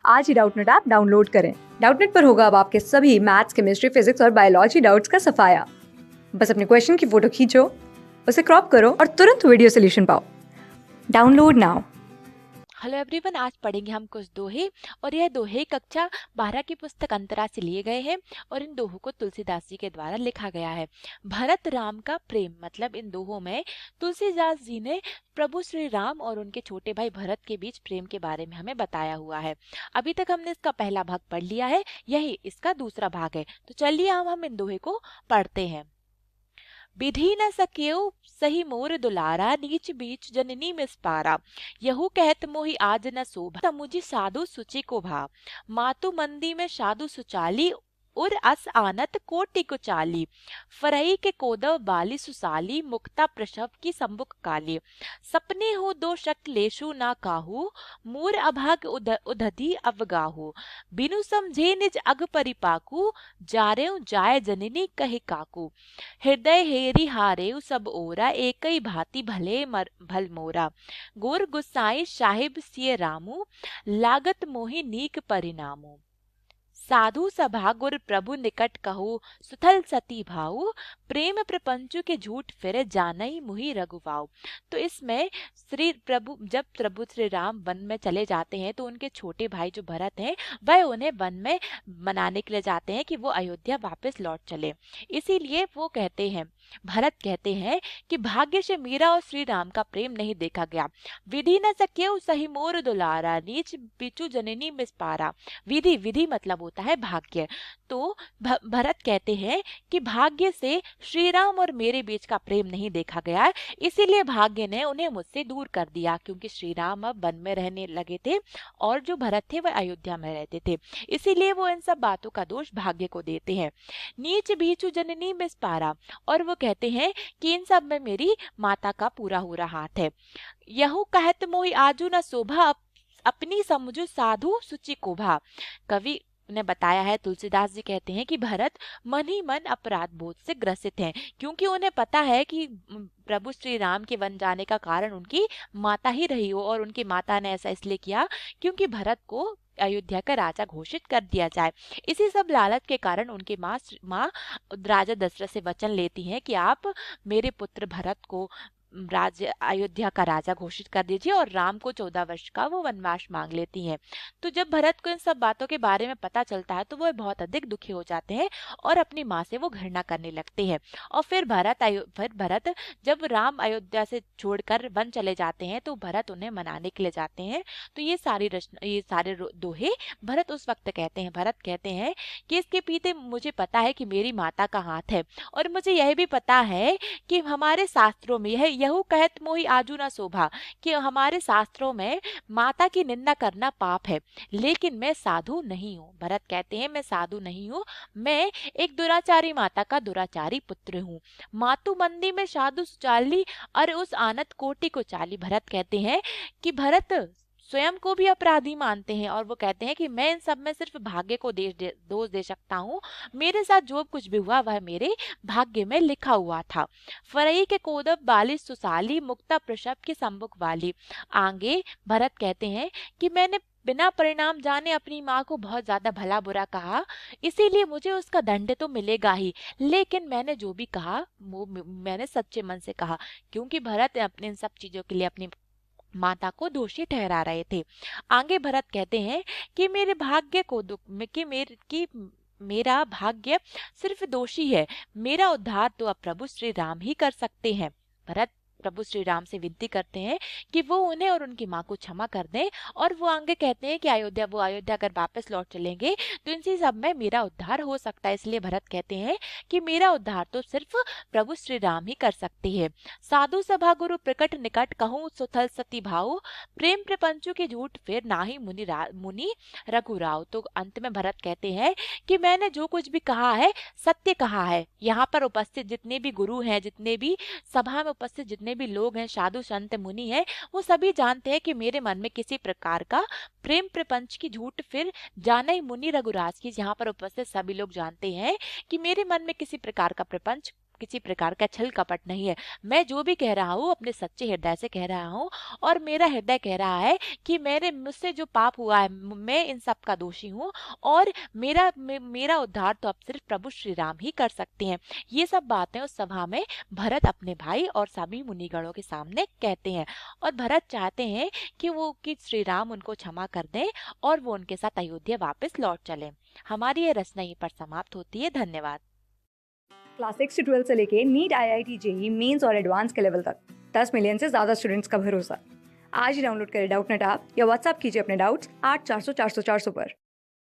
आज ही Doubtnut app download करें। Doubtnut पर होगा अब आपके सभी मैथ्स, केमिस्ट्री, फिजिक्स और बायोलॉजी डाउट्स का सफाया। बस अपने क्वेश्चन की फोटो खींचो, उसे क्रॉप करो और तुरंत वीडियो सोल्यूशन पाओ। Download now. हेलो एवरीवन, आज पढ़ेंगे हम कुछ दोहे और यह दोहे कक्षा 12 की पुस्तक अंतरा से लिए गए हैं और इन दोहों को तुलसीदास जी के द्वारा लिखा गया है। भरत राम का प्रेम, मतलब इन दोहों में तुलसीदास जी ने प्रभु श्री राम और उनके छोटे भाई भरत के बीच प्रेम के बारे में हमें बताया हुआ है। अभी तक हमने इसका पहला भाग पढ़ लिया है, यही इसका दूसरा भाग है। तो चलिए हम इन दोहे को पढ़ते हैं। विधि न सकेउ सही मोर दुलारा, नीच बीच जननी मिस पारा। यहू कहत मोहि आज न शोभा, समुझि साधु सुचि को भा। मातु मंदी में साधु सुचाली, उर अस आनत कोटि कुचाली। फरई के कोदव बाली सुसाली, मुक्ता प्रसव की सम्मुख काली। सपने हो दो शक लेशु ना काहू, मूर अभाग उधति अवगाहू। बिनु समझे निज अग परिपाकू, जारेउ जाय जननी कहे काकू। हृदय हेरी हारेउ सब ओरा, एकई भांति भले भल मोरा। गोर गुसाई साहिब सिय रामू, लागत मोहि नीक परिणामू। साधु सभा गुर प्रभु निकट कहू, सुथल सती भाऊ। प्रेम प्रपंचु के झूठ फिर जानई मुहि रघुवाऊ। तो इसमें जब प्रभु श्री राम वन में चले जाते हैं तो उनके छोटे भाई जो भरत हैं वह उन्हें वन में मनाने के लिए जाते हैं कि वो अयोध्या वापस लौट चले। इसीलिए वो कहते हैं, भरत कहते हैं कि भाग्य से मीरा और श्री राम का प्रेम नहीं देखा गया। विधि न सकेउ सही मोर दुलारा, नीच बिचु जननी मिस पारा। विधि विधि मतलब होता है भाग्य। तो भरत कहते हैं कि भाग्य से श्री राम और मेरे बीच का प्रेम नहीं देखा गया है, इसीलिए भाग्य ने उन्हें मुझसे दूर कर दिया, क्योंकि श्री राम अब वन में रहने लगे थे और जो भरत थे वह अयोध्या में रहते थे। इसीलिए वो इन सब बातों का दोष भाग्य को देते हैं। नीच बीचु जननी मिस पारा, और वो कहते हैं कि इन सब में मेरी माता का पूरा हाथ है। यहू कहत मोहि आजू न शोभा, अपनी समझो साधु सुचि को भा। कवि ने बताया है, तुलसीदास जी कहते हैं कि भरत मन ही मन अपराध बोध से ग्रसित हैं, क्योंकि उन्हें पता है कि प्रभु श्री राम के वन जाने का कारण उनकी माता ही रही हो, और उनकी माता ने ऐसा इसलिए किया क्योंकि भरत को अयोध्या का राजा घोषित कर दिया जाए। इसी सब लालच के कारण उनकी माँ राजा दशरथ से वचन लेती हैं कि आप मेरे पुत्र भरत को अयोध्या का राजा घोषित कर दीजिए, और राम को 14 वर्ष का वो वनवास मांग लेती हैं। तो जब भरत को इन सब बातों के बारे में पता चलता है तो वो बहुत अधिक दुखी हो जाते हैं और अपनी माँ से वो घृणा करने लगते हैं। और फिर भरत जब राम अयोध्या से छोड़कर वन चले जाते हैं तो भरत उन्हें मनाने के लिए जाते हैं। तो ये सारे दोहे भरत उस वक्त कहते हैं। भरत कहते हैं कि इसके पीछे मुझे पता है कि मेरी माता का हाथ है, और मुझे यह भी पता है कि हमारे शास्त्रों में यहू कहत मोहि आजू न शोभा, कि हमारे शास्त्रों में माता की निंदा करना पाप है, लेकिन मैं साधु नहीं हूँ। भरत कहते हैं मैं साधु नहीं हूँ, मैं एक दुराचारी माता का दुराचारी पुत्र हूँ। मातु मंदी में साधु सुचाली, और उस आनत कोटि को चाली। भरत कहते हैं कि भरत स्वयं को भी अपराधी मानते हैं, और वो कहते हैं कि मैं इन सब में सिर्फ भाग्य को दोष दे सकता हूँ। मेरे साथ जो कुछ भी हुआ वह मेरे भाग्य में लिखा हुआ था। फरई के कोदब बाली सुसाली, मुक्ता प्रसव की सम्मुख वाली। आगे भरत कहते हैं कि मैंने बिना परिणाम जाने अपनी माँ को बहुत ज्यादा भला बुरा कहा, इसीलिए मुझे उसका दंड तो मिलेगा ही, लेकिन मैंने जो भी कहा वो मैंने सच्चे मन से कहा, क्योंकि भरत अपने इन सब चीजों के लिए अपनी माता को दोषी ठहरा रहे थे। आगे भरत कहते हैं कि मेरे भाग्य को मेरा भाग्य सिर्फ दोषी है, मेरा उद्धार तो अब प्रभु श्री राम ही कर सकते हैं। भरत प्रभु श्री राम से विनती करते हैं कि वो उन्हें और उनकी माँ को क्षमा कर दें, और वो आगे कहते हैं कि अयोध्या अगर वापस लौट चलेंगे तो इनसे सब में मेरा उद्धार हो सकता है। इसलिए भरत कहते हैं कि मेरा उद्धार तो सिर्फ प्रभु श्री राम ही कर सकते हैं। साधु सभा गुरु प्रकट निकट कहूँ, सुथल सती भाऊ। प्रेम प्रपंचु के झूठ फिर नाही मुनि रघुराव। तो अंत में भरत कहते हैं कि मैंने जो कुछ भी कहा है सत्य कहा है। यहाँ पर उपस्थित जितने भी गुरु हैं, जितने भी सभा में उपस्थित जितने भी लोग हैं, साधु संत मुनि हैं, वो सभी जानते हैं कि मेरे मन में किसी प्रकार का प्रेम प्रपंच की झूठ फिर जाने मुनि रघुराज की। यहाँ पर उपस्थित सभी लोग जानते हैं कि मेरे मन में किसी प्रकार का प्रपंच किसी प्रकार का छल कपट नहीं है। मैं जो भी कह रहा हूँ अपने सच्चे हृदय से कह रहा हूँ, और मेरा हृदय कह रहा है कि मुझसे जो पाप हुआ है, मैं इन सब का दोषी हूँ, और मेरा उद्धार तो अब सिर्फ प्रभु श्री राम ही कर सकते हैं। ये सब बातें उस सभा में भरत अपने भाई और सभी मुनिगणों के सामने कहते हैं, और भरत चाहते हैं कि श्री राम उनको क्षमा कर दें और वो उनके साथ अयोध्या वापस लौट चले। हमारी ये रचना यहीं पर समाप्त होती है। धन्यवाद। क्लास 6 से 12 से लेके नीट, IIT, जेई मेंस और एडवांस के लेवल तक 10 मिलियन से ज्यादा स्टूडेंट्स का भरोसा। आज ही डाउनलोड करें डाउटनेट ऐप या व्हाट्सएप कीजिए अपने डाउट्स 8400 400 400 पर।